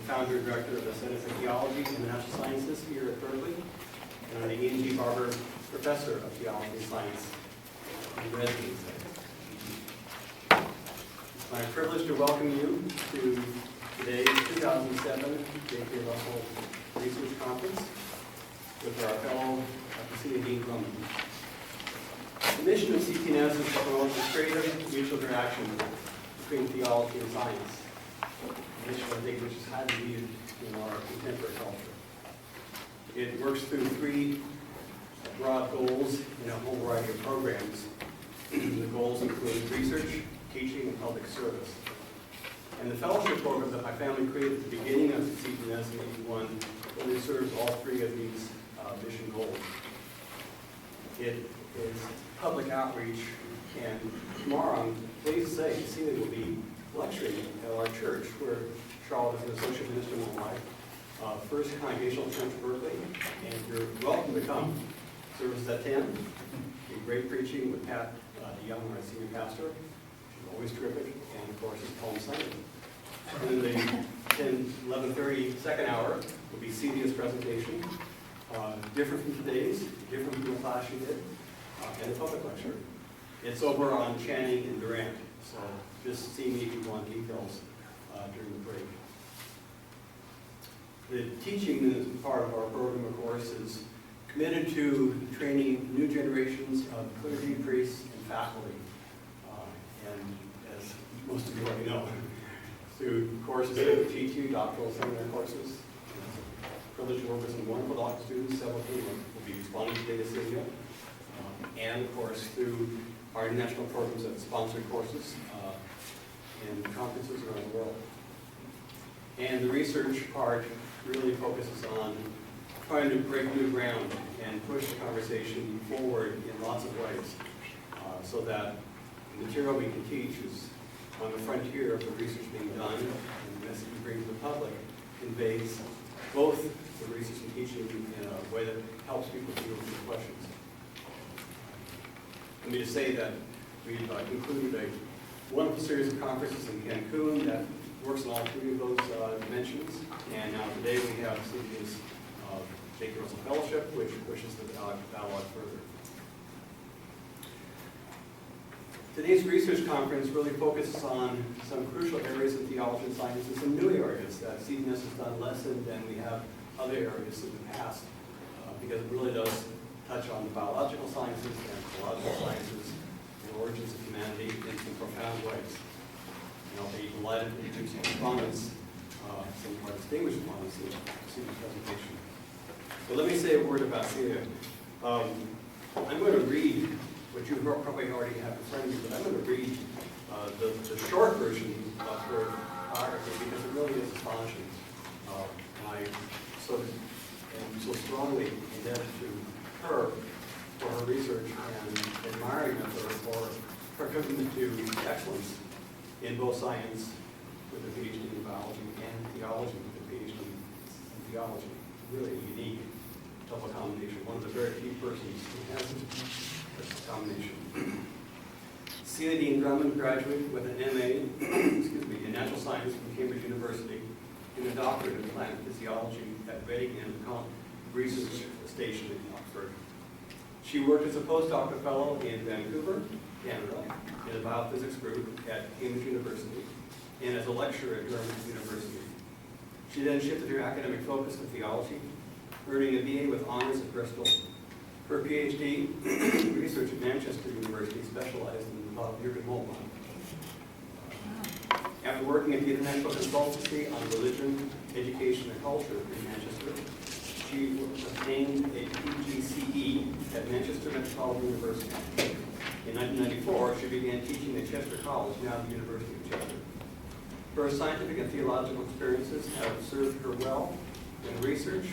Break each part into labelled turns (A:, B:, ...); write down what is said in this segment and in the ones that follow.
A: founder and director of the Center for Theology and Natural Sciences here at Berkeley, and I'm the E.N.G. Barber Professor of Theology and Science in residence. It's my privilege to welcome you to today's 2007 J.K. Russell Research Conference with our fellow Celia Deane-Drummond. The mission of CTNS is to promote the creative mutual interaction between theology and science. A mission, I think, which is highly needed in our contemporary culture. It works through three broad goals in a whole variety of programs. The goals include research, teaching, and public service. And the fellowship program that my family created at the beginning of CTNS in '81 really serves all three of these mission goals. It is public outreach, and tomorrow I'm pleased to say Celia will be lecturing at our church, where Charlotte is an associate minister in my life. First Congregational Church, Berkeley, and you're welcome to come. Service at 10. Be great preaching with Pat Young, our senior pastor. She's always terrific, and of course, it's Palm Sunday. And then the 11:30 second hour will be Celia's presentation, different from today's, different from the class she did, and a public lecture. It's over on Channing and Durant, so just see me if you want details during the break. The teaching part of our program, of course, is committed to training new generations of clergy, priests, and faculty. And as most of you already know, through courses like the G2, doctoral seminary courses, privileged to work with some wonderful doctoral students, several of whom will be responding today to Celia, and of course through our international programs that sponsor courses in conferences around the world. And the research part really focuses on trying to break new ground and push the conversation forward in lots of ways, so that the material we can teach is on the frontier of the research being done, and the message we bring to the public conveys both the research and teaching in a way that helps people deal with the questions. Let me just say that we've concluded a wonderful series of conferences in Cancun that works on all three of those dimensions, and now today we have Celia's J.K. Russell Fellowship, which pushes the dialogue further. Today's research conference really focuses on some crucial areas of theology and science and some new areas that CTNS has done less in than we have other areas in the past, because it really does touch on the biological sciences and anthropological sciences, the origins of humanity in some profound ways. And I'll be delighted to introduce some respondents, some of our distinguished respondents in Celia's presentation. But let me say a word about Celia. I'm going to read what you probably already have in front of you, but I'm going to read the short version of her biography because it really is astonishing. And I sort of am so strongly indebted to her for her research and admiring of her for her commitment to excellence in both science with a PhD in biology and theology with a PhD in theology. Really unique double combination, one of the very few persons who has this combination. Celia Deane-Drummond graduated with an MA in natural science from Cambridge University and a doctorate in plant physiology at Reading and Research Station in Oxford. She worked as a postdoctoral fellow in Vancouver, Canada, in the biophysics group at Cambridge University, and as a lecturer at Durham University. She then shifted her academic focus to theology, earning a BA with honors at Bristol. Her PhD research at Manchester University specialized in the Jürgen Moltmann. After working at the International Consultancy on Religion, Education, and Culture in Manchester, she obtained a PGCE at Manchester Metropolitan University. In 1994, she began teaching at Chester College, now the University of Chester. Her scientific and theological experiences have served her well in research.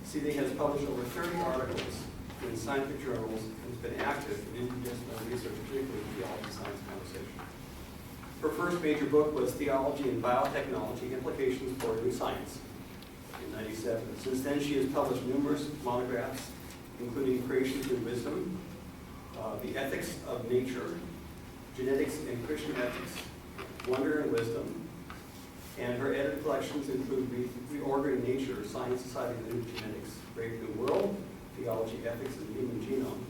A: Celia has published over 30 articles in scientific journals and has been active in interdisciplinary research, particularly in theology science conversation. Her first major book was Theology and Biotechnology, Implications for New Science in '97. Since then, she has published numerous monographs, including Creation Through Wisdom, The Ethics of Nature, Genetics and Christian Ethics, Wonder and Wisdom, And her edited collections include Reorder in Nature, Science, Society, and New Genetics, Brave New World, Theology, Ethics, and the Human Genome,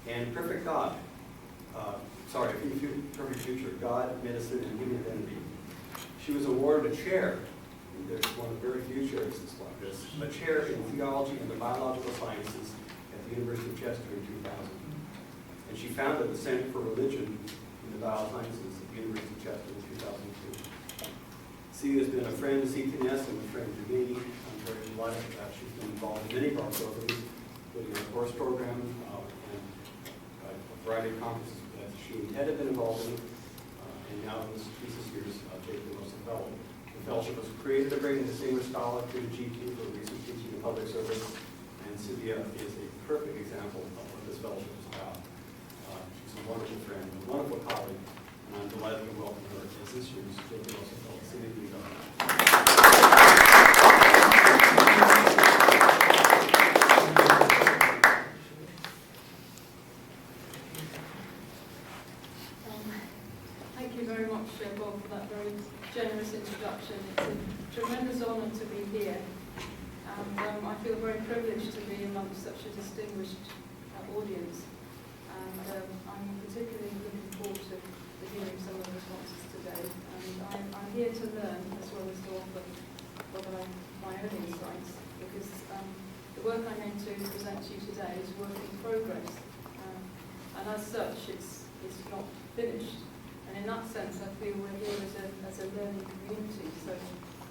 A: and Perfect Future, God, Medicine, and Human Identity. She was awarded a chair, and there's one of the very few chairs that's like this, a chair in Theology and the Biological Sciences at the University of Chester in 2000. And she founded the Center for Religion in the Biosciences at the University of Chester in 2002. Celia has been a friend to CTNS and a friend to me. I'm very delighted that she's been involved in many of our programs, including our course program and a variety of conferences that she and Ted have been involved in. And now in this thesis year's Jacob Wilson Fellow. The fellowship was created to bring a distinguished scholar to the GT for research teaching and public service. And Celia is a perfect example of what this fellowship is about. She's a wonderful friend, a wonderful colleague, and I'm delighted to welcome her as this year's Jacob Wilson Fellow. Celia, please go ahead.
B: Thank you very much, Bob, for that very generous introduction. It's a tremendous honour to be here, and I feel very privileged to be amongst such a distinguished audience. And I'm particularly looking forward to hearing some of the responses today. And I'm here to learn as well as to offer my own insights, because the work I'm going to present to you today is work in progress, and as such, it's not finished. And in that sense, I feel we're here as a learning community. So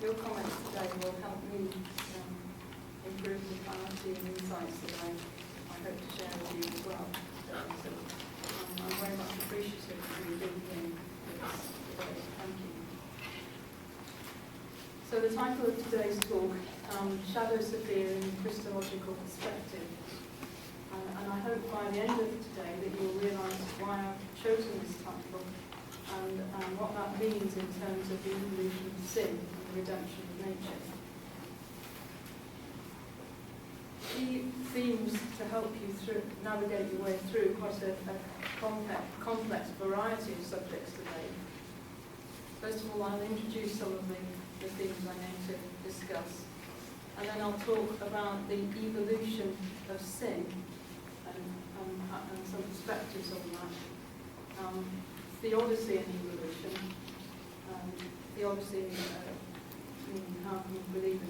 B: your comments today will help me improve the clarity and insights that I hope to share with you as well. So I'm very much appreciative of you being here with us today. Thank you. So the title of today's talk, Shadow Sophia in Christological Perspective. And I hope by the end of today that you'll realise why I've chosen this title and what that means in terms of the evolution of sin and the redemption of nature. Key themes to help you navigate your way through quite a complex variety of subjects today. First of all, I'll introduce some of the themes I'm going to discuss, and then I'll talk about the evolution of sin and some perspectives on that. Theodicy and evolution. Theodicy meaning how can we believe in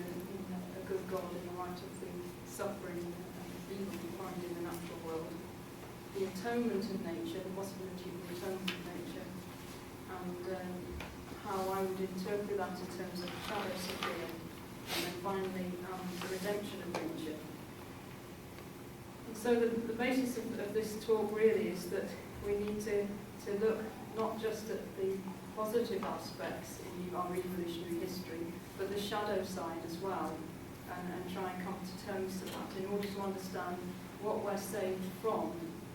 B: a good God in the light of the suffering and evil we find in the natural world. The atonement of nature, the possibility of the atonement of nature, and how I would interpret that in terms of shadow Sophia, and then finally the redemption of nature. And so the basis of this talk really is that we need to look not just at the positive aspects in our evolutionary history, but the shadow side as well, and try and come to terms with that in order to understand what we're saved from.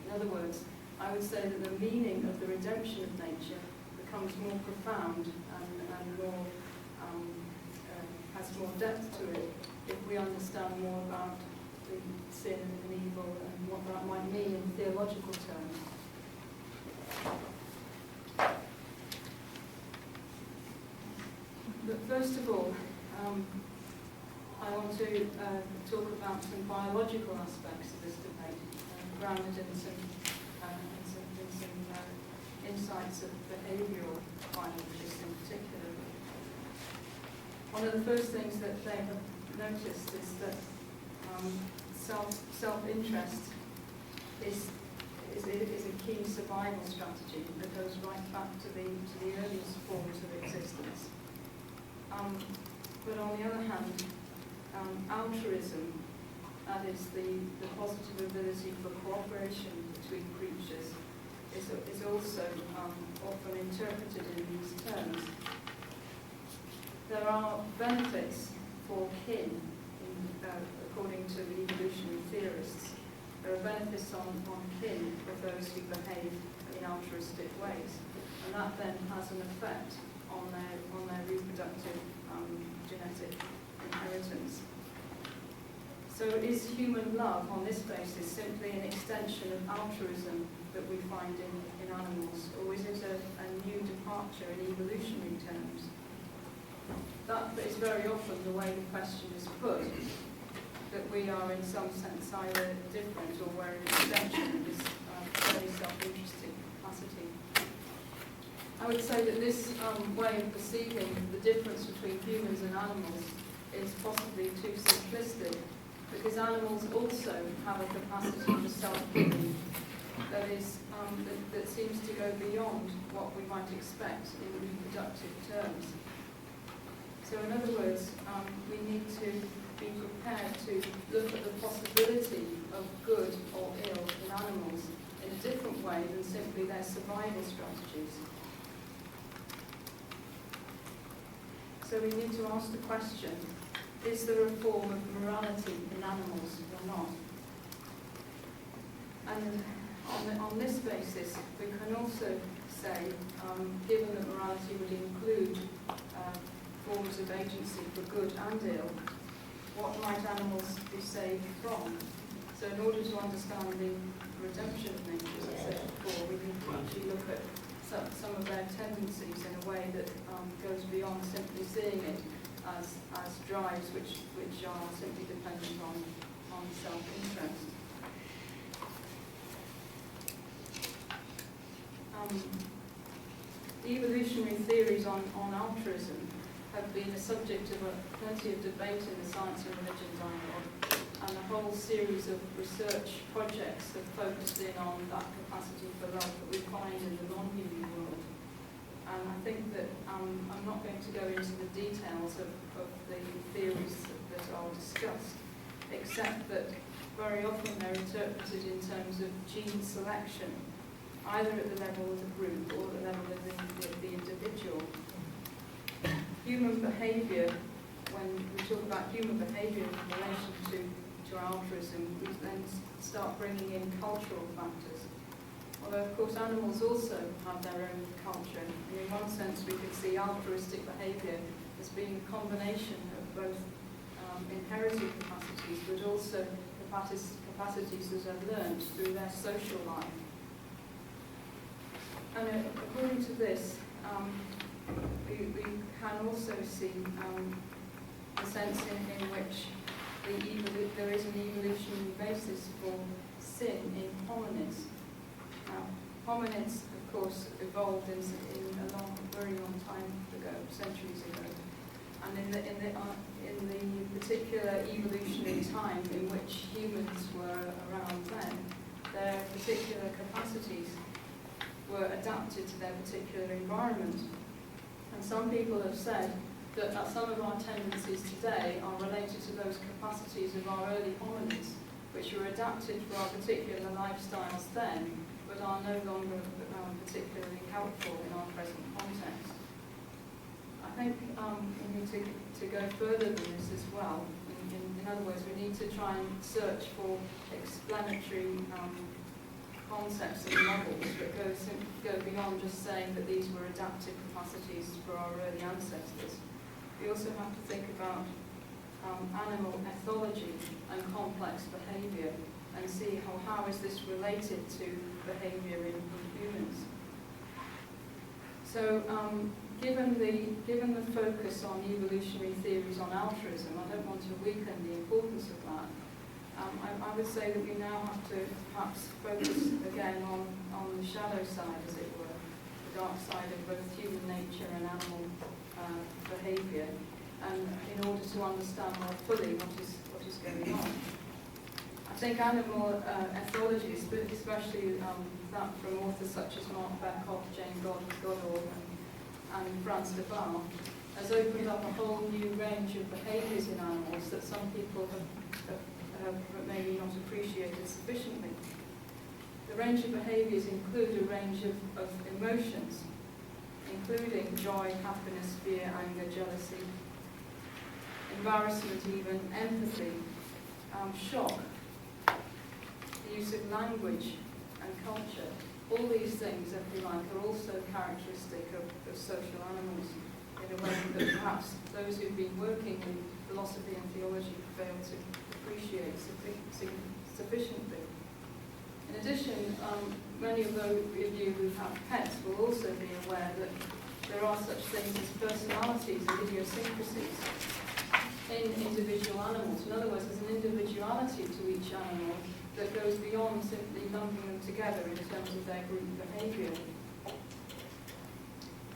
B: In other words, I would say that the meaning of the redemption of nature becomes more profound and more has more depth to it if we understand more about the sin and evil and what that might mean in theological terms. But first of all, I want to talk about some biological aspects of this debate, grounded in some insights of behavioural biologists in particular. One of the first things that they have noticed is that self-interest is a key survival strategy that goes right back to the earliest forms of existence. But on the other hand, altruism, that is the positive ability for cooperation between creatures, is also often interpreted in these terms. There are benefits for kin, according to the evolutionary theorists. There are benefits on kin for those who behave in altruistic ways, and that then has an effect on their reproductive genetic inheritance. So is human love on this basis simply an extension of altruism that we find in animals, or is it a new departure in evolutionary terms? That is very often the way the question is put, that we are in some sense either different or we're an extension of this very self-interested capacity. I would say that this way of perceiving the difference between humans and animals is possibly too simplistic, because animals also have a capacity for self-giving that is that seems to go beyond what we might expect in reproductive terms. So in other words, we need to be prepared to look at the possibility of good or ill in animals in a different way than simply their survival strategies. So we need to ask the question, is there a form of morality in animals or not? And on this basis, we can also say, given that morality would include forms of agency for good and ill, what might animals be saved from? So in order to understand the redemption of nature, as I said before, we need to actually look at some of their tendencies in a way that goes beyond simply seeing it as drives which are simply dependent on self-interest. Evolutionary theories on altruism have been a subject of plenty of debate in the science and religion dialogue, and a whole series of research projects have focused in on that capacity for love that we find in the non-human world. And I think that I'm not going to go into the details of the theories that are discussed, except that very often they're interpreted in terms of gene selection, either at the level of the group or at the level of the individual. Human behaviour, when we talk about human behaviour in relation to altruism, we then start bringing in cultural factors. Although, of course, animals also have their own culture. And in one sense, we could see altruistic behaviour as being a combination of both inherited capacities, but also capacities that are learned through their social life. And according to this, we can also see the sense in which there is an evolutionary basis for sin in hominids. Now, hominids, of course, evolved in a very long time ago, centuries ago, and in the particular evolutionary time in which humans were around then, their particular capacities were adapted to their particular environment. And some people have said that some of our tendencies today are related to those capacities of our early hominids, which were adapted for our particular lifestyles then, but are no longer particularly helpful in our present context. I think we need to go further than this as well. In other words, we need to try and search for explanatory concepts and models that go beyond just saying that these were adaptive capacities for our early ancestors. We also have to think about animal ethology and complex behaviour, and see how is this related to behaviour in humans. So, given the focus on evolutionary theories on altruism, I don't want to weaken the importance of that. I would say that we now have to perhaps focus again on the shadow side, as it were, the dark side of both human nature and animal behaviour, and in order to understand more fully what is going on. I think animal ethology, especially that from authors such as Mark Beckhoff, Jane Goddard, and Franz de Waal, has opened up a whole new range of behaviours in animals that some people have maybe not appreciated sufficiently. The range of behaviours include a range of emotions, including joy, happiness, fear, anger, jealousy, embarrassment even, empathy, shock, the use of language and culture. All these things, if you like, are also characteristic of social animals in a way that perhaps those who've been working in philosophy and theology fail to appreciate sufficiently. In addition, many of those of you who have pets will also be aware that there are such things as personalities and idiosyncrasies in individual animals. In other words, there's an individuality to each animal that goes beyond simply lumping them together in terms of their group behaviour.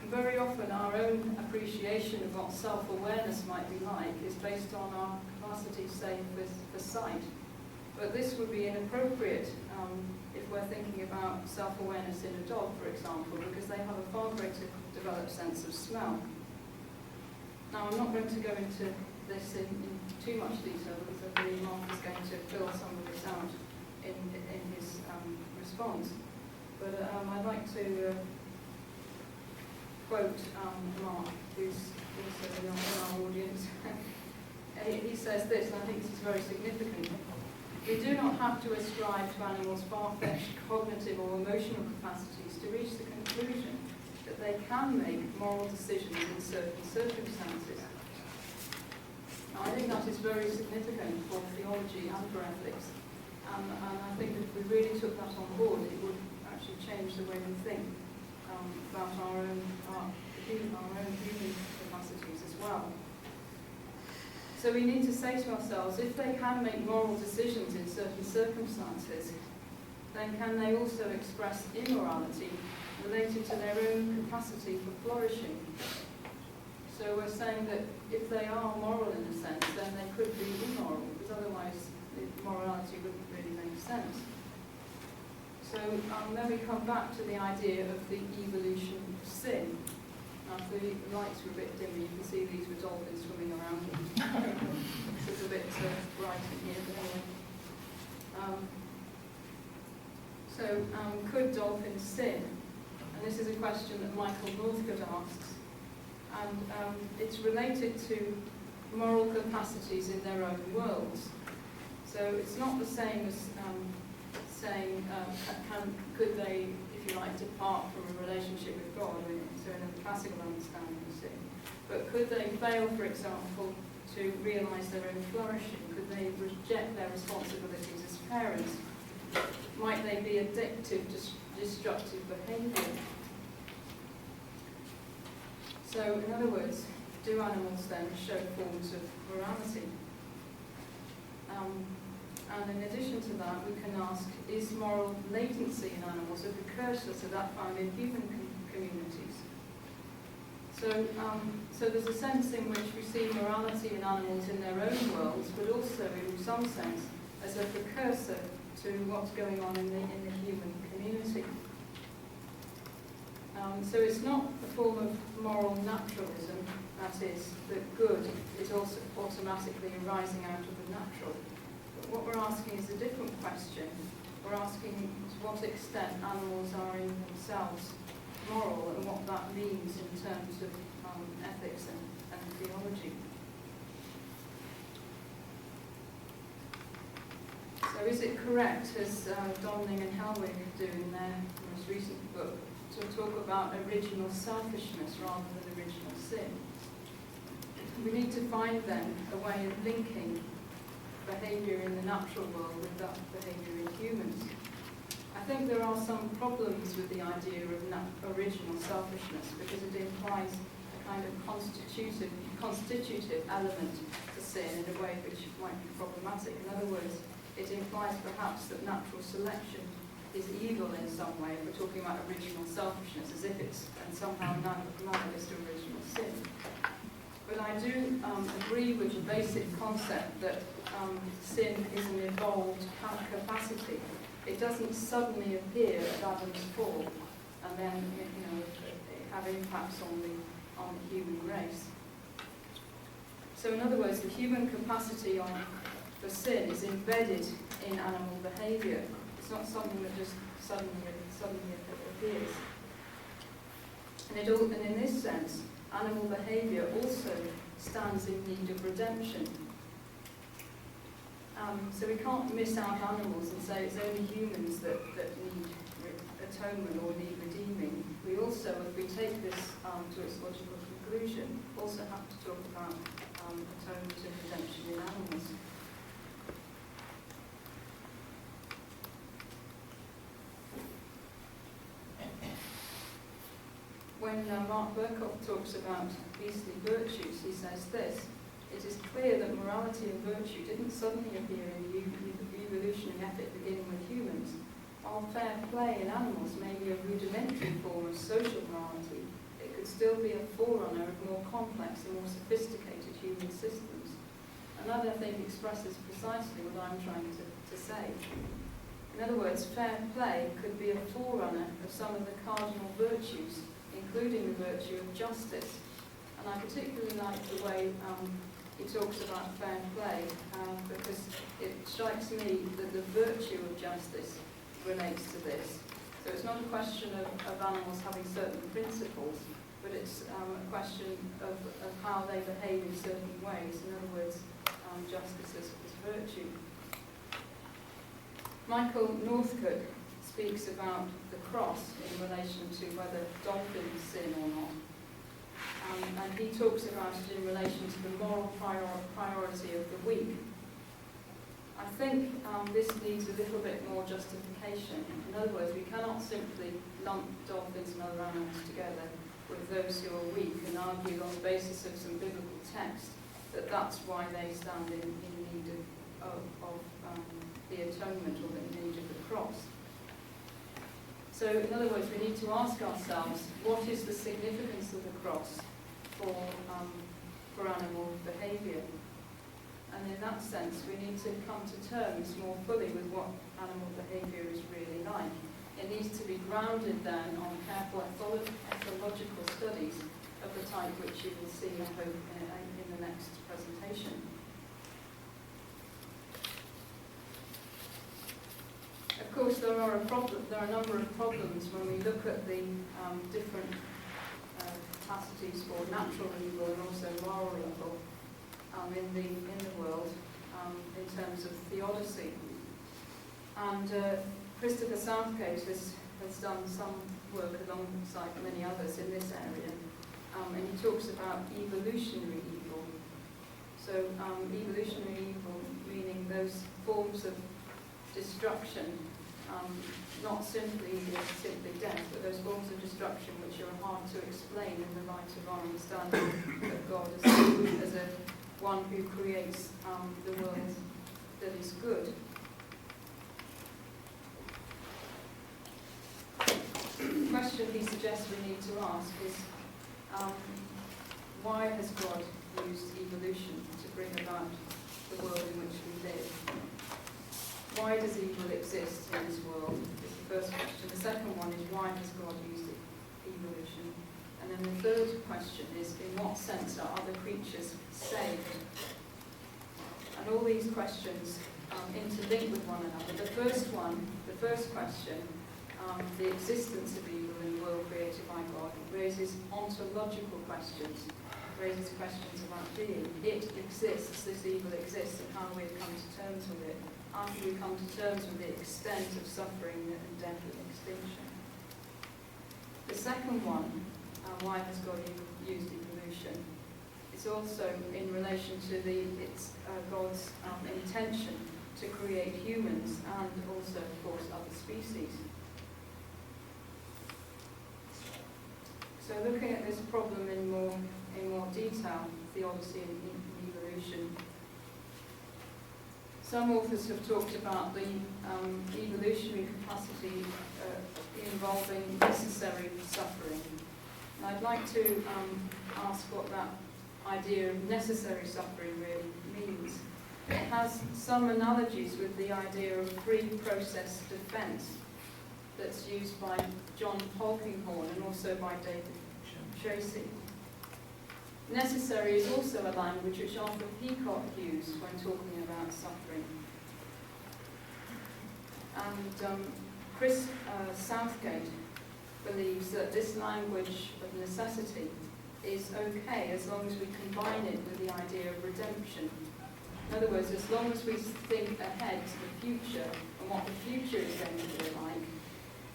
B: And very often our own appreciation of what self-awareness might be like is based on our capacity, say, for sight. But this would be inappropriate if we're thinking about self-awareness in a dog, for example, because they have a far greater developed sense of smell. Now, I'm not going to go into this in too much detail because I believe Mark is going to fill some of this out in his response. But I'd like to quote Mark, who's also in our audience. He says this, and I think this is very significant. We do not have to ascribe to animals far-fetched cognitive or emotional capacities to reach the conclusion that they can make moral decisions in certain circumstances. Now, I think that is very significant for theology and for ethics. And I think if we really took that on board, it would actually change the way we think about our own human capacities as well. So we need to say to ourselves, if they can make moral decisions in certain circumstances, then can they also express immorality related to their own capacity for flourishing? So we're saying that if they are moral in a sense, then they could be immoral, because otherwise morality wouldn't really make sense. So then we come back to the idea of the evolution of sin. Now, if the lights were a bit dim, you can see these were dolphins swimming around. It's a bit bright in here, but anyway. Could dolphins sin? And this is a question that Michael Northcote asks. And it's related to moral capacities in their own worlds. So it's not the same as saying, could they, if you like, depart from a relationship with God, so in a classical understanding of sin. But could they fail, for example, to realise their own flourishing? Could they reject their responsibilities as parents? Might they be addictive, destructive behaviour? So, in other words, do animals then show forms of morality? And in addition to that, we can ask, is moral latency in animals a precursor to that found in human communities? So there's a sense in which we see morality in animals in their own worlds, but also in some sense as a precursor to what's going on in the human community. So it's not a form of moral naturalism, that is, that good is also automatically arising out of the natural. But what we're asking is a different question. We're asking to what extent animals are in themselves moral and what that means in terms of ethics and theology. So is it correct, as Donning and Helwig do in their most recent book, to talk about original selfishness rather than original sin? We need to find then a way of linking behaviour in the natural world with that behaviour in humans. I think there are some problems with the idea of original selfishness because it implies a kind of constitutive element to sin in a way which might be problematic. In other words, it implies perhaps that natural selection is evil in some way if we're talking about original selfishness, as if it's somehow analogous to original sin. But I do agree with the basic concept that sin is an evolved capacity. It doesn't suddenly appear at Adam's fall and then have impacts on the human race. So in other words, the human capacity for sin is embedded in animal behaviour. It's not something that just suddenly appears. And in this sense, animal behaviour also stands in need of redemption. So we can't miss out animals and say it's only humans that need atonement or need redeeming. We also, if we take this to its logical conclusion, also have to talk about atonement and redemption in animals. When when Mark Berkeley talks about beastly virtues, he says this: "It is clear that morality and virtue didn't suddenly appear in the evolutionary epoch beginning with humans. While fair play in animals may be a rudimentary form of social morality, it could still be a forerunner of more complex and more sophisticated human systems." And that, I think, expresses precisely what I'm trying to say. In other words, fair play could be a forerunner of some of the cardinal virtues, including the virtue of justice. And I particularly like the way he talks about fair play, because it strikes me that the virtue of justice relates to this. So it's not a question of animals having certain principles, but it's a question of how they behave in certain ways. In other words, justice as virtue. Michael Northcote speaks about the cross in relation to whether dolphins sin or not. And he talks about it in relation to the moral priority of the weak. I think this needs a little bit more justification. In other words, we cannot simply lump dolphins and other animals together with those who are weak and argue on the basis of some biblical text that that's why they stand in need of the atonement or in need of the cross. So, in other words, we need to ask ourselves, what is the significance of the cross for animal behaviour? And in that sense, we need to come to terms more fully with what animal behaviour is really like. It needs to be grounded then on careful ethological studies of the type which you will see, I hope, in the next presentation. Of course, there are a number of problems when we look at the different capacities for natural evil and also moral evil in the world in terms of theodicy. And Christopher Southgate has done some work alongside many others in this area, and he talks about evolutionary evil. So evolutionary evil meaning those forms of destruction, not simply death, but those forms of destruction which are hard to explain in the light of our understanding of God as a one who creates the world that is good. The question he suggests we need to ask is, why has God used evolution to bring about the world in which we live? Why does evil exist in this world? Is the first question. The second one is, why has God used evolution? And then the third question is, in what sense are other creatures saved? And all these questions interlink with one another. The first question, the existence of evil in the world created by God, raises ontological questions, raises questions about being. It exists, this evil exists, and how we have come to terms with it. How do we come to terms with the extent of suffering and death and extinction? The second one, why has God used evolution? It's also in relation to God's intention to create humans and also, of course, other species. So looking at this problem in more detail, theodicy and evolution, some authors have talked about the evolutionary capacity involving necessary suffering. And I'd like to ask what that idea of necessary suffering really means. It has some analogies with the idea of pre-process defence that's used by John Polkinghorne and also by David Tracy. Necessary is also a language which Arthur Peacock used when talking about suffering. And Chris Southgate believes that this language of necessity is okay as long as we combine it with the idea of redemption. In other words, as long as we think ahead to the future and what the future is going to be like,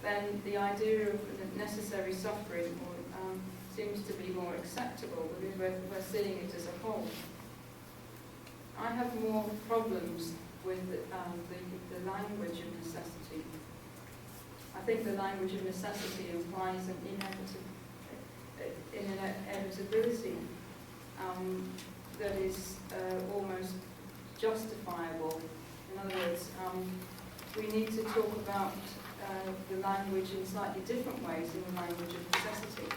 B: then the idea of necessary suffering seems to be more acceptable because we're seeing it as a whole. I have more problems with the language of necessity. I think the language of necessity implies an in an inevitability that is almost justifiable. In other words, we need to talk about the language in slightly different ways in the language of necessity.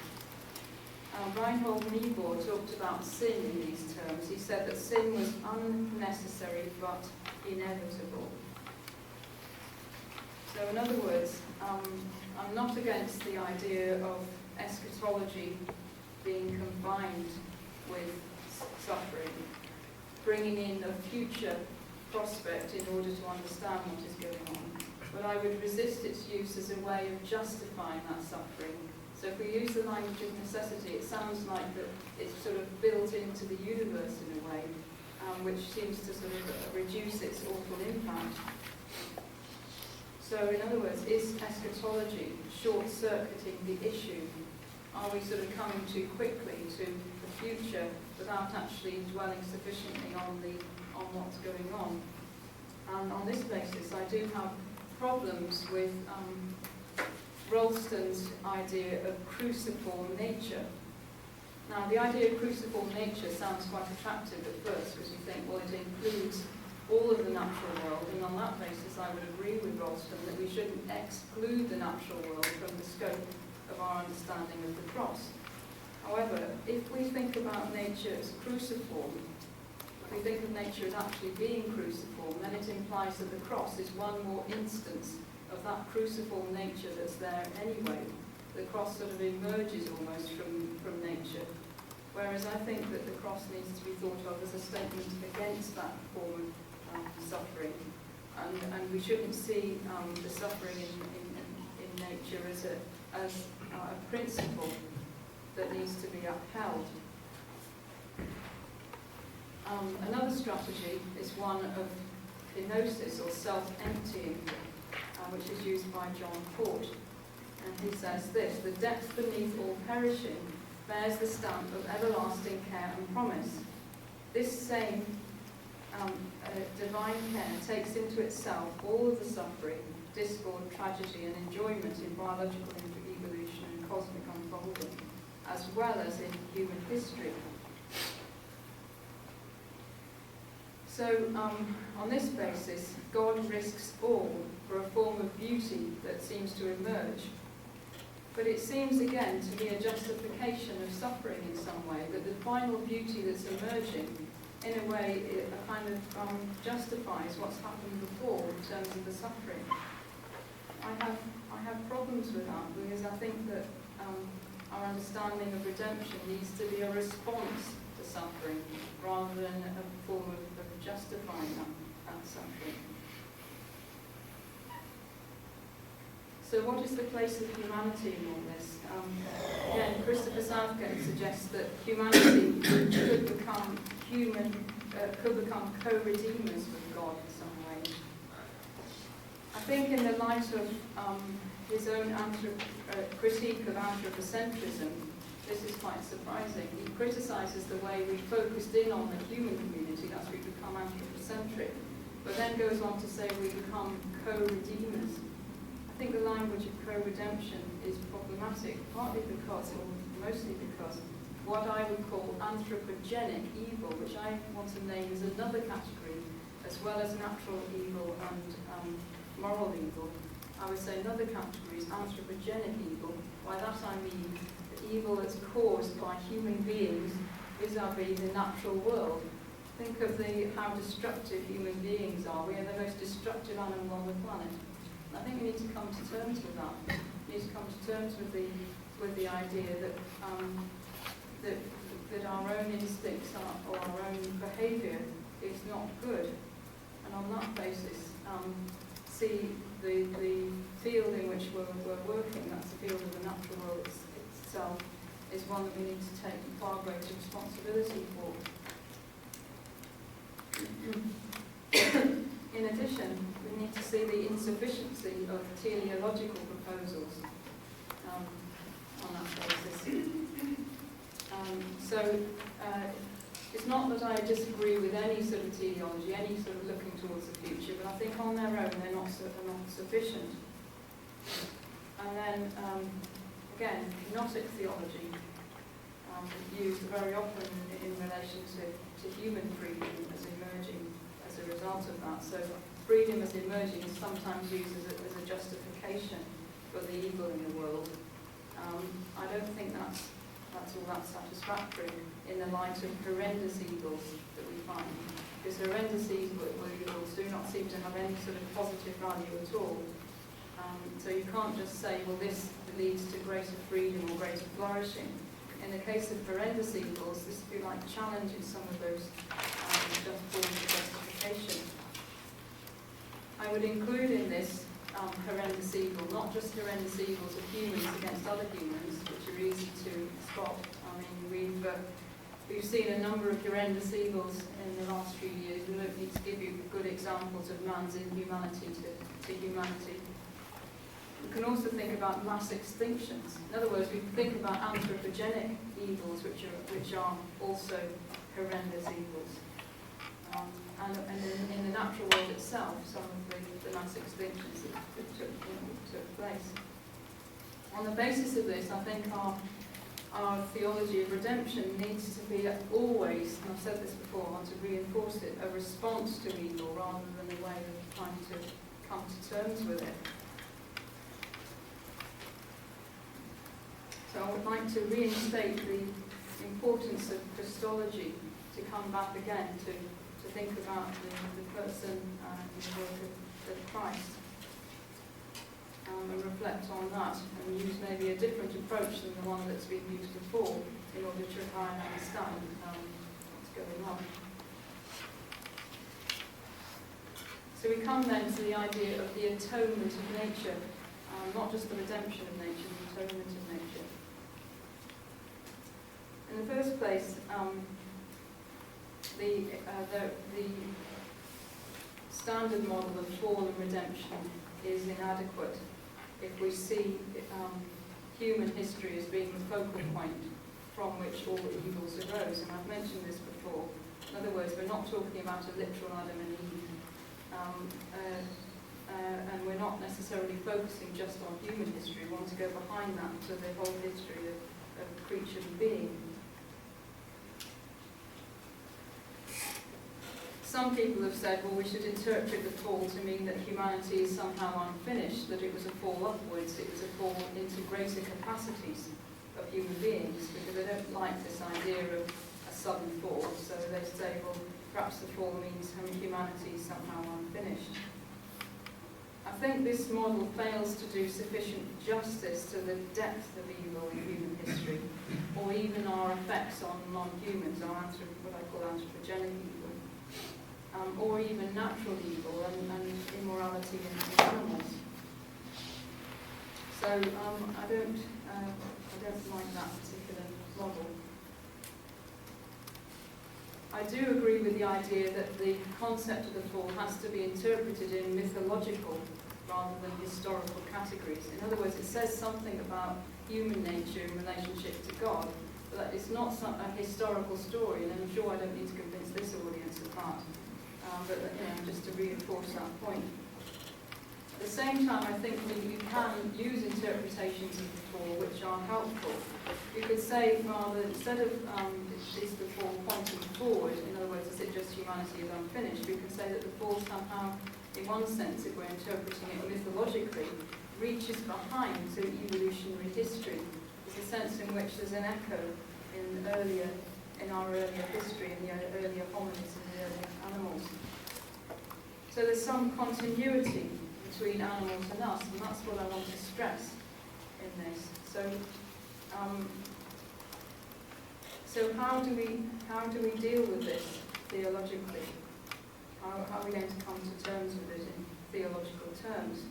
B: Reinhold Niebuhr talked about sin in these terms. He said that sin was unnecessary but inevitable. So in other words, I'm not against the idea of eschatology being combined with suffering, bringing in a future prospect in order to understand what is going on. But I would resist its use as a way of justifying that suffering. So if we use the language of necessity, it sounds like that it's sort of built into the universe in a way, which seems to sort of reduce its awful impact. So in other words, is eschatology short-circuiting the issue? Are we sort of coming too quickly to the future without actually dwelling sufficiently on what's going on? And on this basis, I do have problems with Ralston's idea of cruciform nature. Now, the idea of cruciform nature sounds quite attractive at first, because you think, well, it includes all of the natural world, and on that basis I would agree with Ralston that we shouldn't exclude the natural world from the scope of our understanding of the cross. However, if we think about nature as cruciform, if we think of nature as actually being cruciform, then it implies that the cross is one more instance of that cruciform nature that's there anyway. The cross sort of emerges almost from nature. Whereas I think that the cross needs to be thought of as a statement against that form of suffering. And we shouldn't see the suffering in nature as a principle that needs to be upheld. Another strategy is one of kenosis, or self-emptying, which is used by John Fort. And he says this: the depth beneath all perishing bears the stamp of everlasting care and promise. This same divine care takes into itself all of the suffering, discord, tragedy, and enjoyment in biological evolution and cosmic unfolding, as well as in human history. So, on this basis, God risks all for a form of beauty that seems to emerge. But it seems, again, to be a justification of suffering in some way, that the final beauty that's emerging, in a way, it kind of justifies what's happened before in terms of the suffering. I have problems with that, because I think that our understanding of redemption needs to be a response to suffering, rather than a form of justifying that suffering. So what is the place of humanity in all this? Again, Christopher Southgate suggests that humanity could become co-redeemers with God in some way. I think in the light of his own critique of anthropocentrism, this is quite surprising. He criticises the way we focused in on the human community, that's we become anthropocentric, but then goes on to say we become co-redeemers. I think the language of co-redemption is problematic, partly because, or mostly because, what I would call anthropogenic evil, which I want to name as another category, as well as natural evil and moral evil. I would say another category is anthropogenic evil. By that I mean the evil that's caused by human beings vis-à-vis the natural world. Think of how destructive human beings are. We are the most destructive animal on the planet. I think we need to come to terms with that. We need to come to terms with the idea that that our own instincts or our own behaviour is not good, and on that basis, see the field in which we're working. That's the field of the natural world itself, is one that we need to take far greater responsibility for. In addition, we need to see the insufficiency of teleological proposals on that basis. It's not that I disagree with any sort of teleology, any sort of looking towards the future, but I think on their own they're not sufficient. And then, again, gnostic theology. used very often in relation to human freedom as emerging as a result of that. So freedom as emerging is sometimes used as a justification for the evil in the world. I don't think that's all that satisfactory in the light of horrendous evils that we find. Because horrendous evils do not seem to have any sort of positive value at all. So you can't just say, well, this leads to greater freedom or greater flourishing. In the case of horrendous evils, this, if you like, challenges some of those just forms of justification. I would include in this horrendous evil, not just horrendous evils of humans against other humans, which are easy to spot. I mean, we've seen a number of horrendous evils in the last few years. We don't need to give you good examples of man's inhumanity to humanity. We can also think about mass extinctions. In other words, we can think about anthropogenic evils, which are also horrendous evils. And in the natural world itself, some of the mass extinctions that took place. On the basis of this, I think our theology of redemption needs to be always, and I've said this before, I want to reinforce it, a response to evil rather than a way of trying to come to terms with it. So I would like to reinstate the importance of Christology, to come back again to think about the person and the work of Christ, and reflect on that, and use maybe a different approach than the one that's been used before in order to try and understand what's going on. So we come then to the idea of the atonement of nature, not just the redemption of nature, the atonement of nature. In the first place, the standard model of fall and redemption is inadequate if we see human history as being the focal point from which all evils arose. And I've mentioned this before. In other words, we're not talking about a literal Adam and Eve. And we're not necessarily focusing just on human history. We want to go behind that to the whole history of creature and being. Some people have said, well, we should interpret the fall to mean that humanity is somehow unfinished, that it was a fall upwards, it was a fall into greater capacities of human beings, because they don't like this idea of a sudden fall. So they say, well, perhaps the fall means humanity is somehow unfinished. I think this model fails to do sufficient justice to the depth of evil in human history, or even our effects on non-humans, what I call anthropogenic evil. Or even natural evil and immorality in animals. So I don't like that particular model. I do agree with the idea that the concept of the fall has to be interpreted in mythological rather than historical categories. In other words, it says something about human nature in relationship to God, but it's not a historical story, and I'm sure I don't need to convince this audience of that. But just to reinforce that point. At the same time, I think you can use interpretations of the fall which are helpful. You could say, rather, instead of is the fall pointing forward, in other words, is it just humanity is unfinished, we could say that the fall somehow, in one sense, if we're interpreting it mythologically, reaches behind to evolutionary history. There's a sense in which there's an echo in our earlier history, in the earlier hominids and the earlier animals. So there's some continuity between animals and us, and that's what I want to stress in this. So how do we deal with this theologically? How are we going to come to terms with it in theological terms,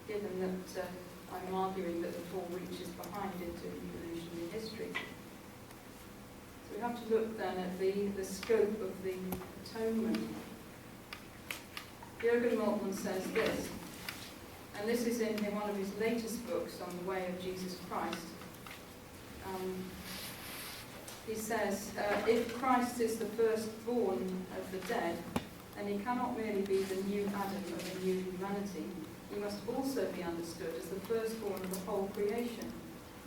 B: given that I'm arguing that the fall reaches behind into evolutionary history? So we have to look then at the scope of the atonement. Jürgen Moltmann says this, and this is in one of his latest books on the way of Jesus Christ. He says, if Christ is the firstborn of the dead, then he cannot merely be the new Adam of a new humanity. He must also be understood as the firstborn of the whole creation.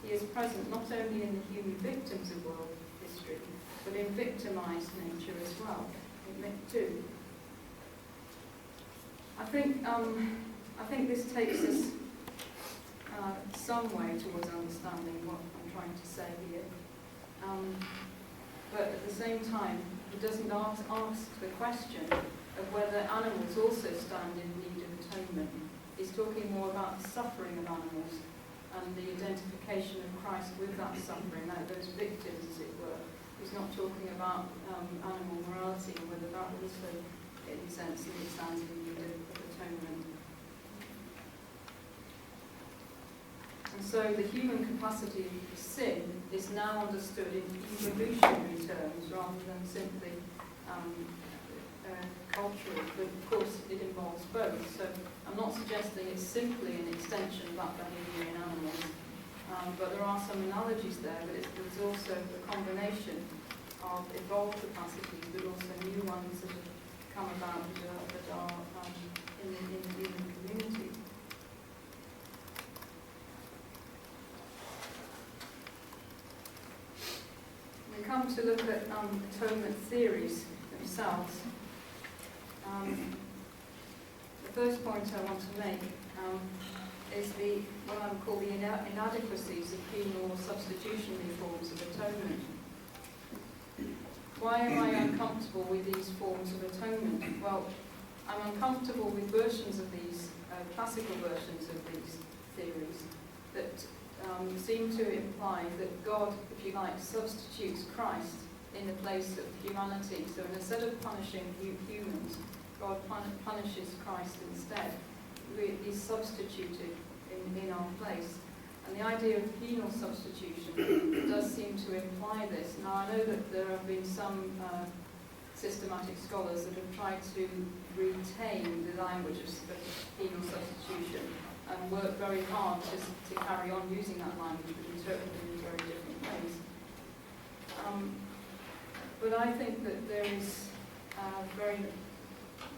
B: He is present not only in the human victims of world history, but in victimized nature as well, in myth too. I think this takes us some way towards understanding what I'm trying to say here. But at the same time, it doesn't ask the question of whether animals also stand in need of atonement. He's talking more about the suffering of animals and the identification of Christ with that suffering, like those victims, as it were. He's not talking about animal morality and whether that also, in a sense, stands in need of atonement. And so the human capacity for sin is now understood in evolutionary terms rather than simply cultural, but of course it involves both. So I'm not suggesting it's simply an extension of that behaviour in animals, but there are some analogies there, but there's also a combination of evolved capacities, but also new ones that have come about that are in the human community. We come to look at atonement theories themselves. The first point I want to make is what I would call the inadequacies of penal or substitutionary forms of atonement. Why am I uncomfortable with these forms of atonement? Well, I'm uncomfortable with versions of these, classical versions of these theories that seem to imply that God, if you like, substitutes Christ in the place of humanity. So instead of punishing humans, God punishes Christ instead. He's substituted in our place. And the idea of penal substitution does seem to imply this. Now, I know that there have been some systematic scholars that have tried to retain the language of penal substitution and work very hard to carry on using that language, but interpret it in very different ways. But I think that there is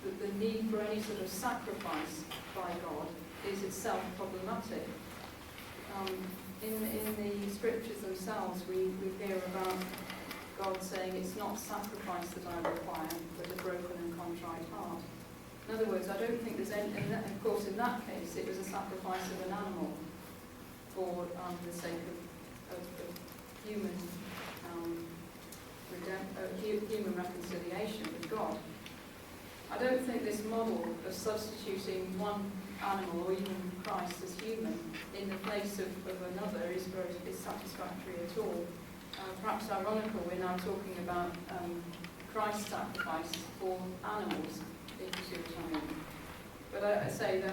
B: the need for any sort of sacrifice by God is itself problematic. In the scriptures themselves, we hear about God saying, "It's not sacrifice that I require, but a broken and contrite heart." In other words, I don't think there's any, and of course in that case it was a sacrifice of an animal for the sake of human human reconciliation with God. I don't think this model of substituting one animal or even Christ as human in the place of another is satisfactory at all. Perhaps ironical, we're now talking about Christ's sacrifice for animals, if you see what I mean. But I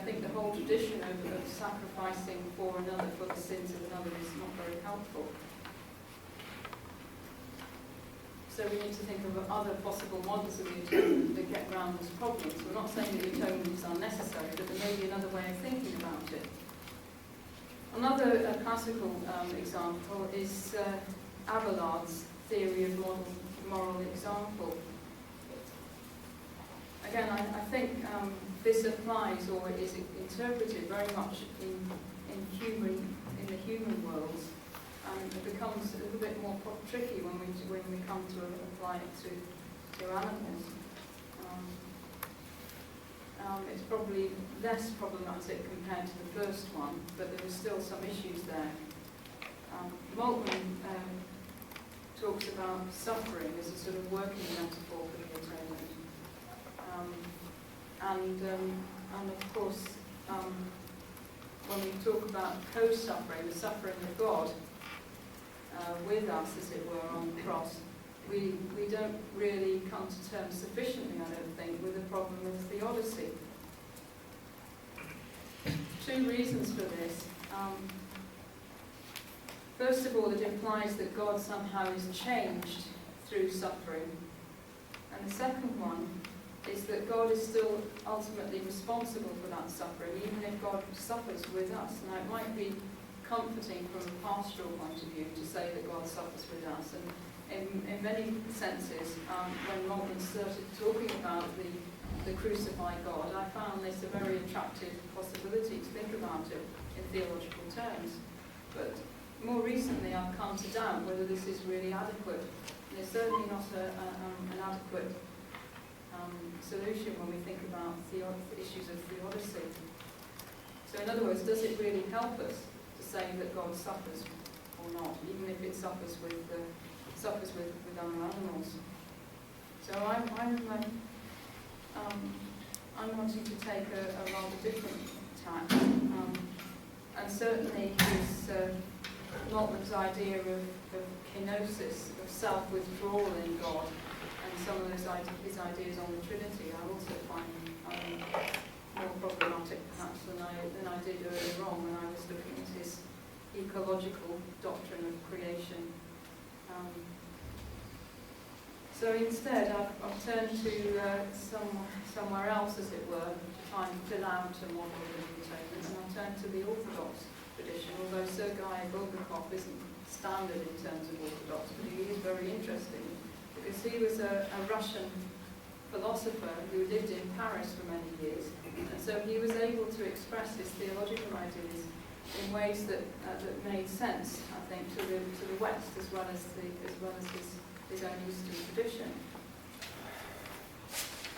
B: think the whole tradition of sacrificing for another, for the sins of another, is not very helpful. So we need to think of other possible models of the atonement that get around this problem. So we're not saying that the atonement is unnecessary, but there may be another way of thinking about it. Another classical example is Abelard's theory of moral example. Again, I think this applies or is interpreted very much in the human world. It becomes a little bit more tricky when we come to apply it to animals. It's probably less problematic compared to the first one, but there are still some issues there. Moltmann talks about suffering as a sort of working metaphor for the atonement. And of course, when we talk about co-suffering, the suffering of God with us, as it were, on the cross, we don't really come to terms sufficiently, I don't think, with the problem of theodicy. Two reasons for this. First of all, it implies that God somehow is changed through suffering. And the second one is that God is still ultimately responsible for that suffering, even if God suffers with us. Now, it might be comforting from a pastoral point of view to say that God suffers with us. And in many senses, when Moltmann started talking about the crucified God, I found this a very attractive possibility to think about it in theological terms. But more recently I've come to doubt whether this is really adequate. And it's certainly not an adequate solution when we think about issues of theodicy. So in other words, does it really help us to say that God suffers or not, even if it suffers with other animals? So I'm wanting to take a rather different tack, and certainly his Maltman's idea of kenosis, of self-withdrawal in God, and some of his ideas on the Trinity, I also find more problematic perhaps than I did earlier on when I was looking at his ecological doctrine of creation. So instead, I've turned to somewhere else, as it were, to try and fill out a model of the atonement, and I've turned to the Orthodox tradition, although Sergei Bulgakov isn't standard in terms of Orthodox, but he is very interesting, because he was a Russian philosopher who lived in Paris for many years, and so he was able to express his theological ideas in ways that made sense, I think, to the West as well as his own Eastern tradition.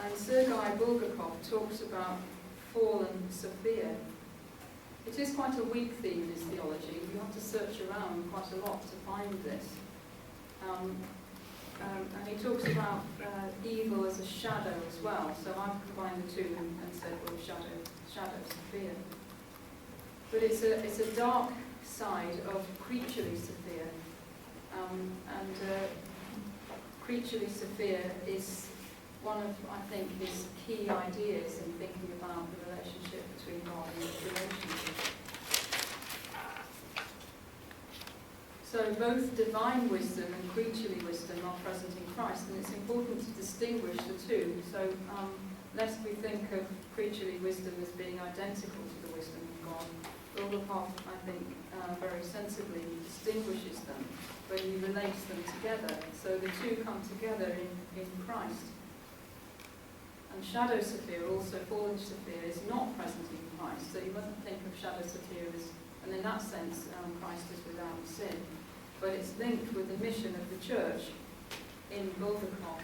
B: And Sergei Bulgakov talks about fallen Sophia. It is quite a weak theme in his theology. You have to search around quite a lot to find this. And he talks about evil as a shadow as well. So I've combined the two and said, well, shadow Sophia. But it's a dark side of creaturely Sophia. Creaturely Sophia is one of, I think, his key ideas in thinking about the relationship between God and creation. So both divine wisdom and creaturely wisdom are present in Christ, and it's important to distinguish the two. So lest we think of creaturely wisdom as being identical to the wisdom of God, Bulgakov, I think, very sensibly distinguishes them when he relates them together. So the two come together in Christ. And shadow Sophia, also fallen Sophia, is not present in Christ. So you mustn't think of shadow Sophia as, and in that sense, Christ is without sin. But it's linked with the mission of the church in Bulgakov.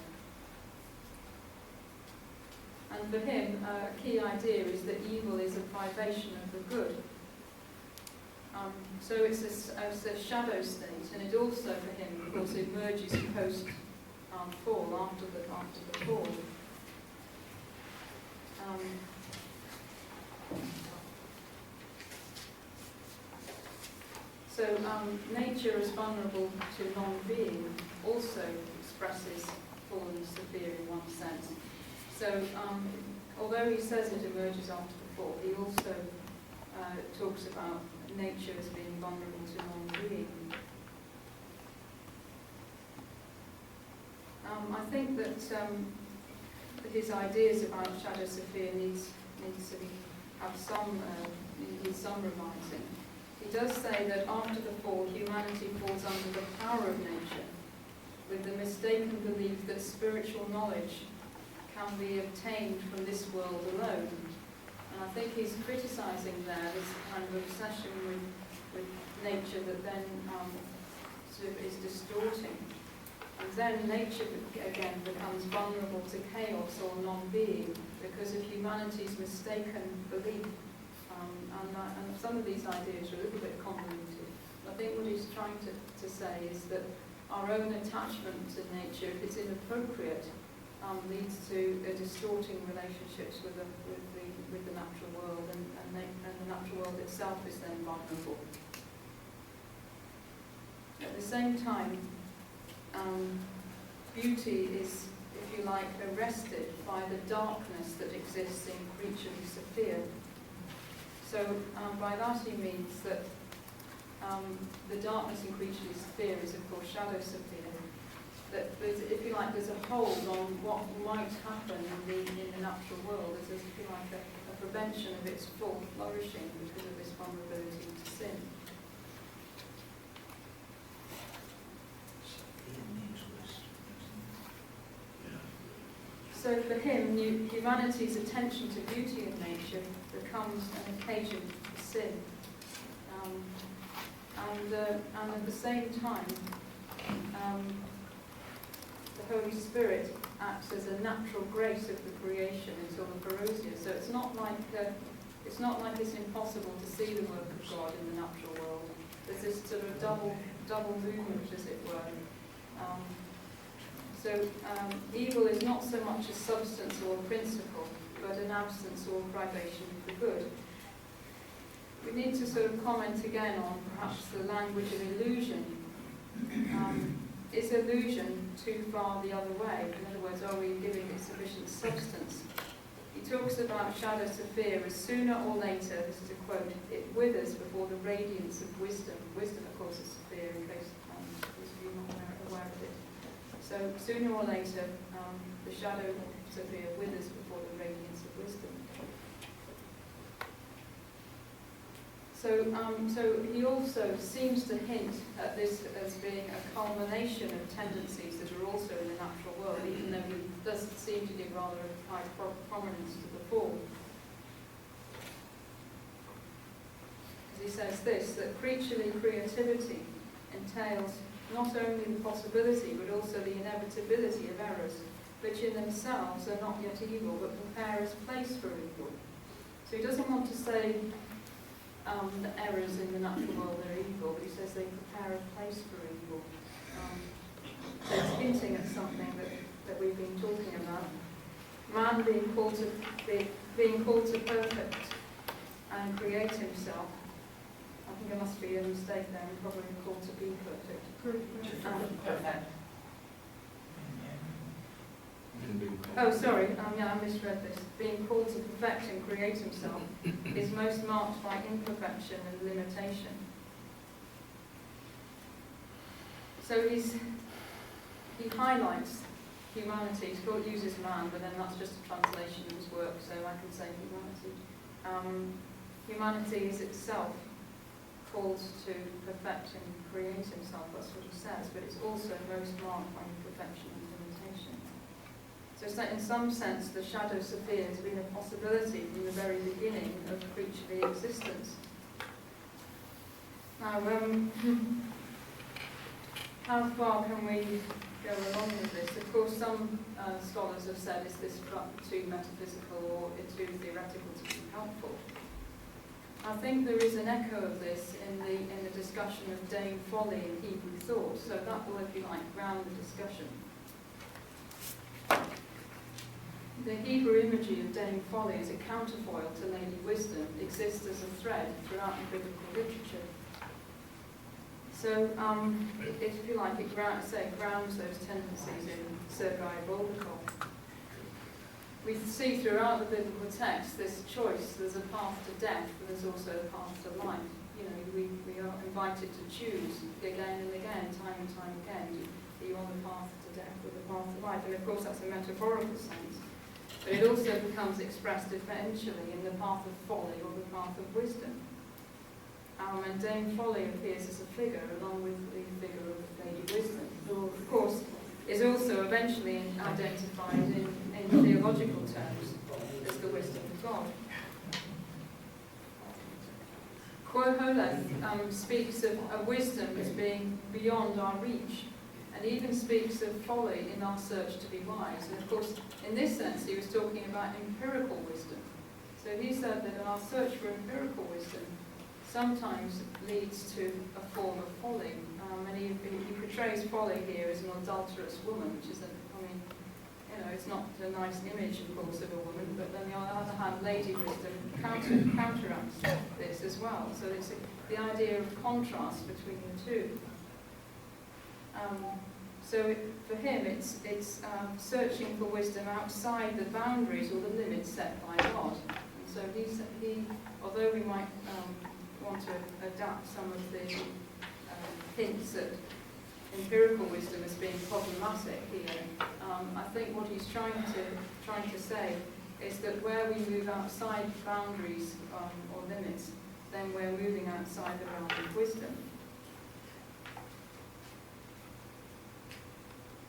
B: And for him, a key idea is that evil is a privation of the good. So it's a shadow state, and it also, for him, of course, emerges post-fall, after the fall. So nature as vulnerable to non-being also expresses fallen Sophia in one sense. So although he says it emerges after the fall, he also talks about nature as being vulnerable to non-being. I think that his ideas about shadow Sophia needs to have some revising. He does say that after the fall, humanity falls under the power of nature, with the mistaken belief that spiritual knowledge can be obtained from this world alone. And I think he's criticising there this kind of obsession with nature that then sort of is distorting. And then nature again becomes vulnerable to chaos or non-being because of humanity's mistaken belief. And some of these ideas are a little bit convoluted. I think what he's trying to say is that our own attachment to nature, if it's inappropriate, leads to distorting relationships with the natural world, and the natural world itself is then vulnerable. At the same time, beauty is, if you like, arrested by the darkness that exists in creaturely Sophia. So by that he means that the darkness in creaturely Sophia is, of course, shadow Sophia. That if you like, there's a hold on what might happen in the natural world. There's, if you like, a prevention of its full flourishing because of this vulnerability to sin. So for him, humanity's attention to beauty in nature becomes an occasion for sin. and at the same time, the Holy Spirit acts as a natural grace of the creation until the parousia. So it's not like it's impossible to see the work of God in the natural world. There's this sort of double movement, as it were. Evil is not so much a substance or a principle, but an absence or privation of the good. We need to sort of comment again on perhaps the language of illusion. Is illusion too far the other way? In other words, are we giving it sufficient substance? He talks about shadow Sophia as sooner or later, this is a quote, it withers before the radiance of wisdom. Wisdom, of course, is Sophia, in case you're not aware of it. So sooner or later, the shadow of Sophia withers before the radiance of wisdom. So he also seems to hint at this as being a culmination of tendencies that are also in the natural world, even though he does seem to give rather a high prominence to the fall. Because he says this, that creaturely creativity entails not only the possibility but also the inevitability of errors, which in themselves are not yet evil but prepare as place for evil. So he doesn't want to say that errors in the natural world are evil, but he says they prepare a place for evil. So it's hinting at something that we've been talking about. Man being called to perfect and create himself. I think there must be a mistake there. We're probably called to be perfect.
C: Perfect.
B: Oh, sorry, I misread this. Being called to perfect and create himself is most marked by imperfection and limitation. So he highlights humanity. He uses man, but then that's just a translation of his work, so I can say humanity. Humanity is itself called to perfect and create himself, that's what he says, but it's also most marked by imperfection and limitation. So in some sense, the shadow Sophia has been a possibility from the very beginning of creaturely existence. Now, how far can we go along with this? Of course, some scholars have said, is this too metaphysical or too theoretical to be helpful? I think there is an echo of this in the discussion of Dane folly in Hebrew thought, so that will, if you like, ground the discussion. The Hebrew imagery of Dane folly as a counterfoil to Lady Wisdom exists as a thread throughout the biblical literature. So, if you like, it grounds those tendencies in Sergei Bulgakov. We see throughout the biblical text this choice. There's a path to death, but there's also a path to life. You know, we are invited to choose again and again, time and time again. Are you on the path to death or the path to life? And of course, that's a metaphorical sense. But it also becomes expressed eventually in the path of folly or the path of wisdom. And Dame Folly appears as a figure along with the figure of Lady Wisdom, who of course is also eventually identified in theological terms as the wisdom of God. Koheleth speaks of a wisdom as being beyond our reach, and even speaks of folly in our search to be wise. And of course, in this sense, he was talking about empirical wisdom. So he said that our search for empirical wisdom sometimes leads to a form of folly. And he portrays folly here as an adulterous woman, which is, it's not a nice image, of course, of a woman, but then on the other hand, Lady Wisdom counteracts this as well. So it's the idea of contrast between the two. For him, it's searching for wisdom outside the boundaries or the limits set by God. And so he although we might want to adapt some of the hints at empirical wisdom as being problematic here, I think what he's trying to say is that where we move outside boundaries or limits, then we're moving outside the realm of wisdom.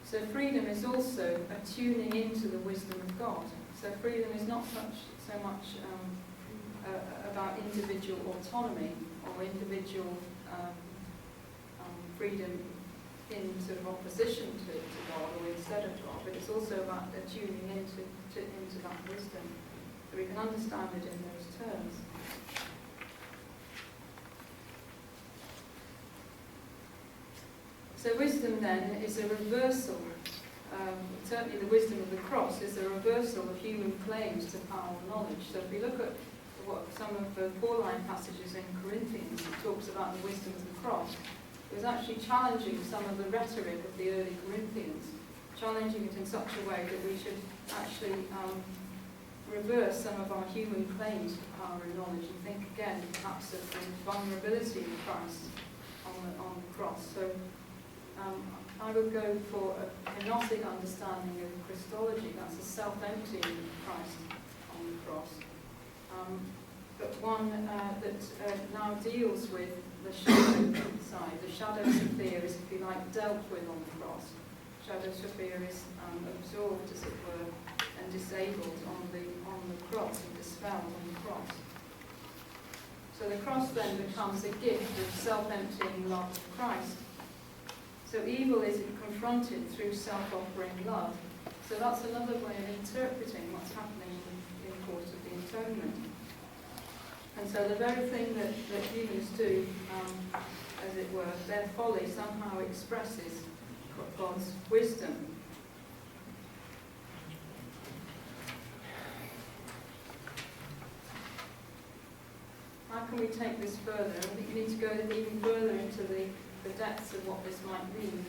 B: So freedom is also a tuning into the wisdom of God. So freedom is not so much about individual autonomy or individual freedom in sort of opposition to God or instead of God, but it's also about tuning into that wisdom, so we can understand it in those terms. So wisdom then is a reversal, certainly the wisdom of the cross is a reversal of human claims to power and knowledge. So if we look at what some of the Pauline passages in Corinthians, it talks about the wisdom of the cross. It was actually challenging some of the rhetoric of the early Corinthians, challenging it in such a way that we should actually reverse some of our human claims to power and knowledge and think again perhaps of the vulnerability of Christ on the cross. So I would go for a gnostic understanding of Christology. That's a self-emptying of Christ on the cross. But one that now deals with the shadow side. The shadow Sophia is, if you like, dealt with on the cross. Shadow Sophia is absorbed, as it were, and disabled on the cross and dispelled on the cross. So the cross then becomes a gift of self-emptying love of Christ. So evil is confronted through self-offering love. So that's another way of interpreting what's happening in the course of the atonement. And so the very thing that humans do, as it were, their folly somehow expresses God's wisdom. How can we take this further? I think we need to go even further into the depths of what this might mean.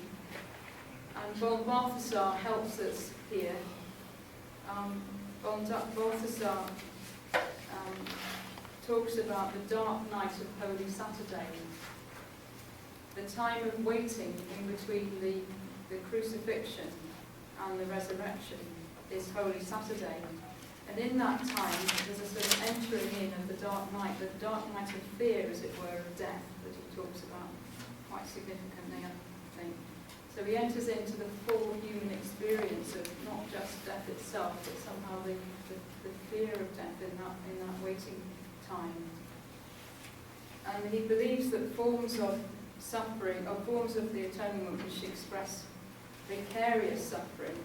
B: And Balthasar helps us here. Balthasar talks about the dark night of Holy Saturday, the time of waiting in between the crucifixion and the resurrection is Holy Saturday. And in that time, there's a sort of entering in of the dark night of fear, as it were, of death, that he talks about quite significantly, I think. So he enters into the full human experience of not just death itself, but somehow the fear of death in that waiting time. And he believes that forms of suffering, or forms of the atonement which express vicarious suffering,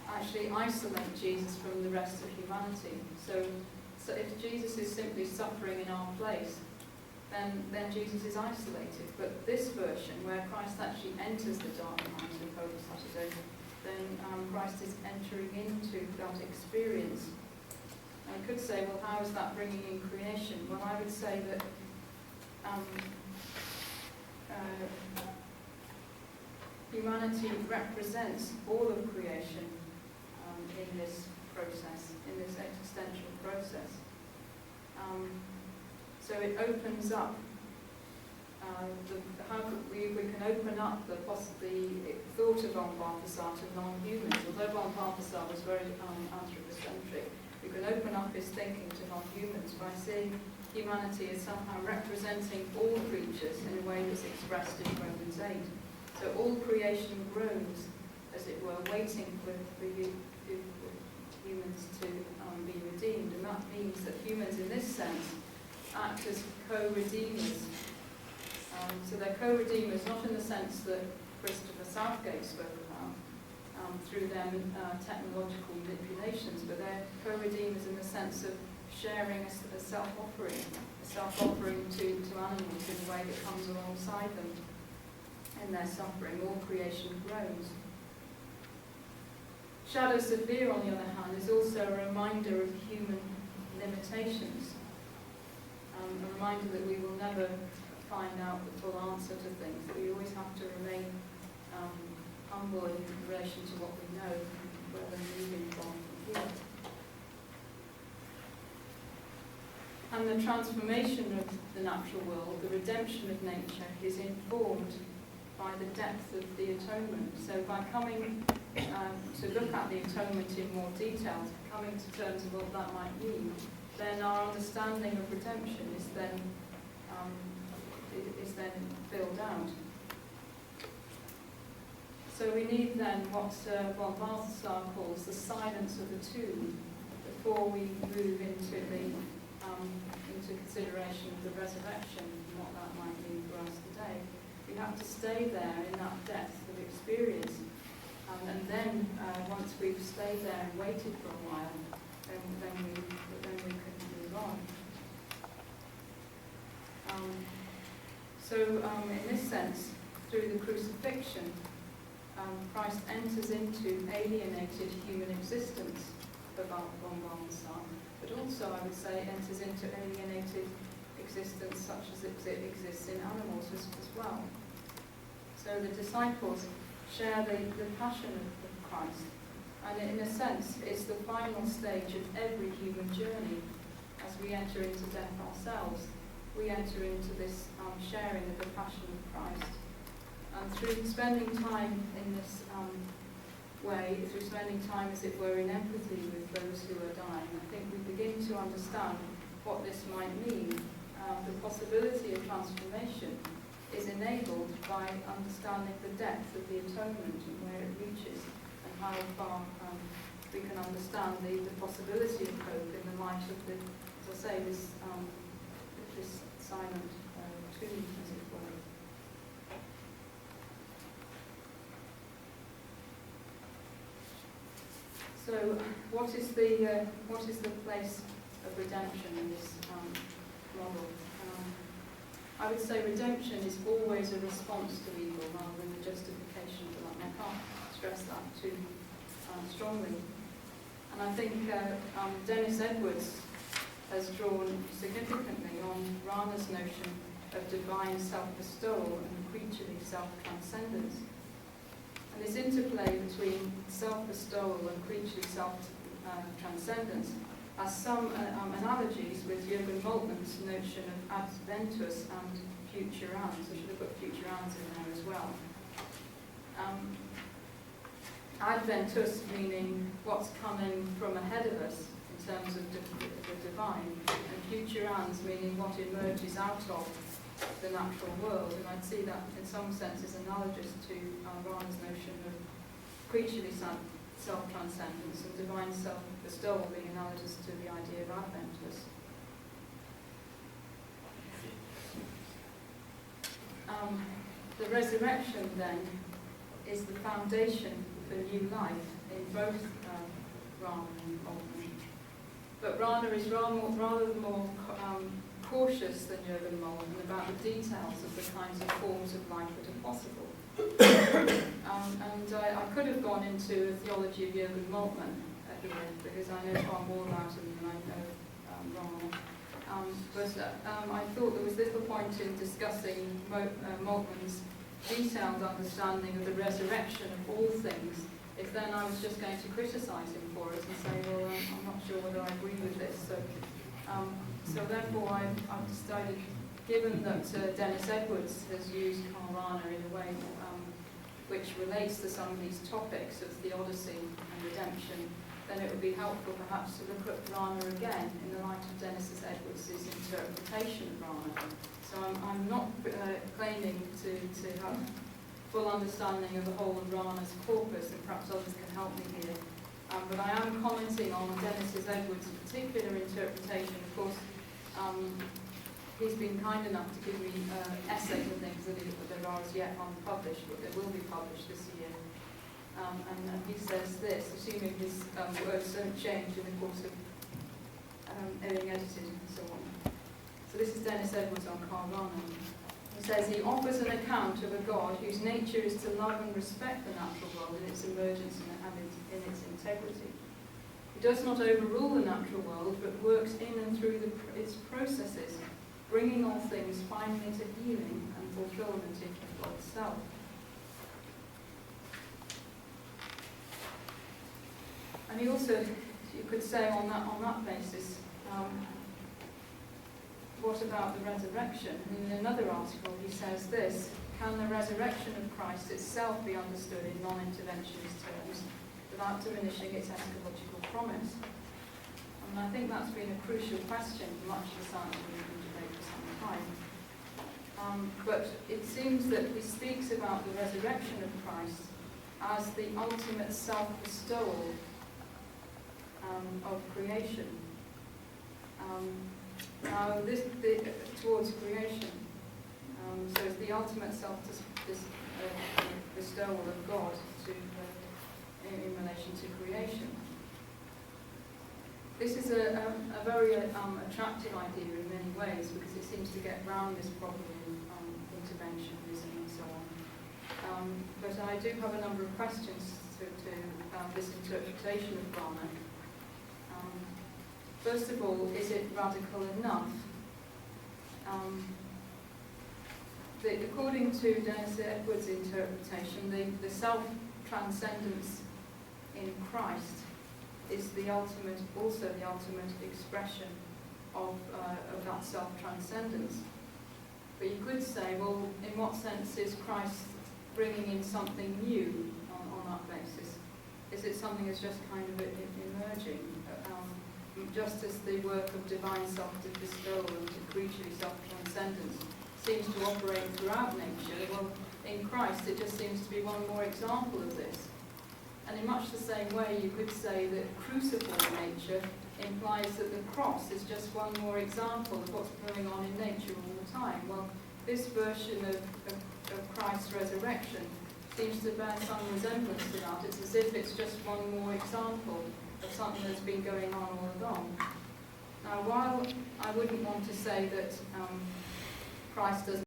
B: actually isolate Jesus from the rest of humanity. So if Jesus is simply suffering in our place, then Jesus is isolated. But this version, where Christ actually enters the dark night of Holy Saturday, then Christ is entering into that experience. And I could say, well, how is that bringing in creation? Well, I would say that humanity represents all of creation in this process, in this existential process. So it opens up, we can open up the thought of von Balthasar to non-humans. Although von Balthasar was very anthropocentric, we can open up his thinking to non-humans by seeing humanity as somehow representing all creatures in a way that's expressed in Romans 8. So all creation groans, as it were, waiting for humans to be redeemed. And that means that humans, in this sense, act as co-redeemers. So they're co-redeemers, not in the sense that Christopher Southgate spoke about, through their technological manipulations, but they're co-redeemers in the sense of sharing a self-offering to animals in a way that comes alongside them in their suffering. All creation groans. Shadow Sophia, on the other hand, is also a reminder of human limitations, a reminder that we will never find out the full answer to things, that we always have to remain humble in relation to what we know, where we're moving from here. And the transformation of the natural world, the redemption of nature, is informed by the depth of the atonement. So by coming to look at the atonement in more detail, coming to terms of what that might mean, then our understanding of redemption is then filled out. So we need then what von Balthasar calls the silence of the tomb before we move into consideration of the resurrection and what that might mean for us today. We have to stay there in that depth of experience. And then, once we've stayed there and waited for a while, then we can move on. In this sense, through the crucifixion, Christ enters into alienated human existence for von Balthasar, but also, I would say, enters into alienated existence such as it exists in animals as well. So the disciples share the passion of Christ, and in a sense, it's the final stage of every human journey. As we enter into death ourselves, we enter into this sharing of the passion of Christ. And through spending time in this way, through spending time, as it were, in empathy with those who are dying, I think we begin to understand what this might mean. The possibility of transformation is enabled by understanding the depth of the atonement and where it reaches, and how far we can understand the possibility of hope in the light of the, as I say, this silent tomb, as it were. So, what is the place of redemption in this model? I would say redemption is always a response to evil rather than a justification for that. And I can't stress that too strongly. And I think Dennis Edwards has drawn significantly on Rana's notion of divine self-bestowal and creaturely self-transcendence. And this interplay between self-bestowal and creaturely self-transcendence has some analogies with Jürgen Moltmann's notion of adventus and futurans. I should have put futurans in there as well. Adventus meaning what's coming from ahead of us in terms of the divine, and futurans meaning what emerges out of the natural world. And I'd see that in some sense is analogous to Rana's notion of creaturely self-transcendence and divine self-bestowal being analogous to the idea of adventus. The resurrection then is the foundation for new life in both Rana and Moltmann. But Rana is rather more cautious than Jürgen Moltmann about the details of the kinds of forms of life that are possible. I could have gone into a theology of Jürgen Moltmann here, because I know far more about him than I know Rana. I thought there was little point in discussing Moltmann's detailed understanding of the resurrection of all things, if then I was just going to criticise him for it and say, well, I'm not sure whether I agree with this. So therefore I've decided, given that Dennis Edwards has used Karl Rahner in a way which relates to some of these topics of theodicy and redemption, then it would be helpful perhaps to look at Rahner again in the light of Dennis Edwards' interpretation of Rahner. So I'm not claiming to have full understanding of the whole of Rahner's corpus, and perhaps others can help me here. But I am commenting on Dennis Edwards' particular interpretation. Of course, he's been kind enough to give me essays and things that are as yet unpublished, but they will be published this year. And he says this, assuming his words don't change in the course of being edited and so on. So this is Dennis Edwards on Karl Rahner. He says, he offers an account of a God whose nature is to love and respect the natural world in its emergence and in its integrity. He does not overrule the natural world, but works in and through its processes, bringing all things finally to healing and fulfillment in God's self. And he also, you could say on that basis, what about the resurrection? And in another article he says this: can the resurrection of Christ itself be understood in non-interventionist terms without diminishing its eschatological promise? And I think that's been a crucial question for much of the science we've been debating for some time. But it seems that he speaks about the resurrection of Christ as the ultimate self-bestowal of creation. Now, towards creation, So it's the ultimate self-bestowal of God in relation to creation. This is a very attractive idea in many ways, because it seems to get round this problem of interventionism and so on. But I do have a number of questions to this interpretation of Barnett. First of all, is it radical enough? According to Dennis Edwards' interpretation, the self-transcendence in Christ is also the ultimate expression of that self-transcendence. But you could say, well, in what sense is Christ bringing in something new on that basis? Is it something that's just kind of emerging? Just as the work of divine self-bestowal and creaturely self-transcendence seems to operate throughout nature, well, in Christ it just seems to be one more example of this. And in much the same way, you could say that crucible nature implies that the cross is just one more example of what's going on in nature all the time. Well, this version of Christ's resurrection seems to bear some resemblance to that. It's as if it's just one more example of something that's been going on all along. Now, while I wouldn't want to say that Christ doesn't